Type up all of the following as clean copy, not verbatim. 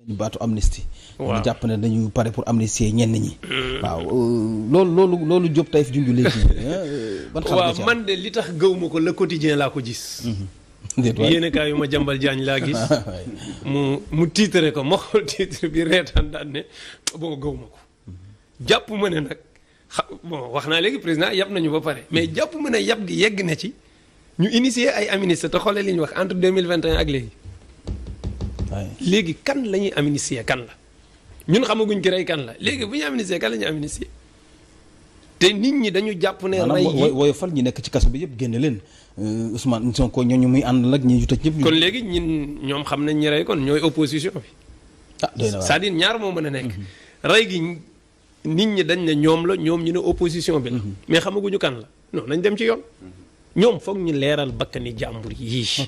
ñu baatu amnistie. waaw ñu jàpp ne dañu pare pour amnistier ñenn ñi. waaw loolu Diop Taïf junj léegi. ban xam nga ci man de li tax gëw ma ko le quotidien laa ko gis. yéen kaay yu ma jàmbal jaañ laa gis. mu titre ko ma xool titre bi reetaan daan ne bon gëw ma ko. jàpp ma ne nag bon wax naa léegi président yab nañu ba pare mais jàpp ma ne yab gi yegg na ci ñu initier ay amnistie te xoolee li ñu wax entre 2021 ak léegi. léegi kan la ñuy amnistier kan la ñun xamaguñ ki rey kan la léegi bu ñu amnistier kan la ñuy amnistier te nit ñi dañu jàpp ne rey gi woyofal ñi nekk ci kaso bi yëpp génne leen Ousmane Sonko ñooñu muy àndal ak ñi ju tëj ñëpp. kon léegi ñoom xam nañ ñi rey kon ñooy opposition bi. c'est-à-dire ñaar moo mën a nekk. rey gi nit ñi dañ ne ñoom la ñoom ñu ne opposition bi la. mais xamaguñu kan la non nañ dem ci yoon. ñoom foog ñu leeral bakkani jàmbur yii.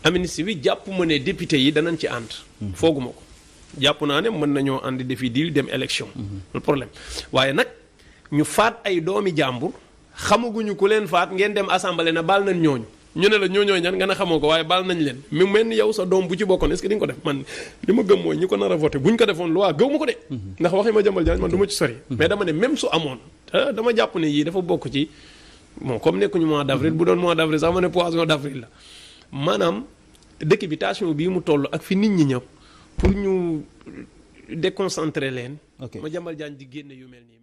amnistie bi jàpp ma ne député yi danañ ci ànd. fooguma ko jàpp naa ne mën nañoo ànd defi deal dem élection. le problème waaye nag ñu faat ay doomi jàmbur xamaguñu ku leen faat ngeen dem assemblée na baal nañ ñooñu ñu ne la ñooñooy ñan nga ne xamoo ko waaye baal nañ leen mu mel ni yow sa doom bu ci bokkoon est-ce que di nga ko def man li ma gëm mooy ñi ko nar a voté bu ñu ko defoon loi gëw ma ko de. ndax waxi ma jàmbal jaañ man du ma ci sori. mais dama ne même su amoon dama jàpp ne yii dafa bokk ci. bon comme nekkuñu mois d'avril bu doon mois d'avril sax ma ne poisson d'avril la maanaam dëkk bi tension bii mu toll ak fi nit ñi ñëw pour ñu déconcentrer leen. ma jàmbal jaan di génne yu mel nii.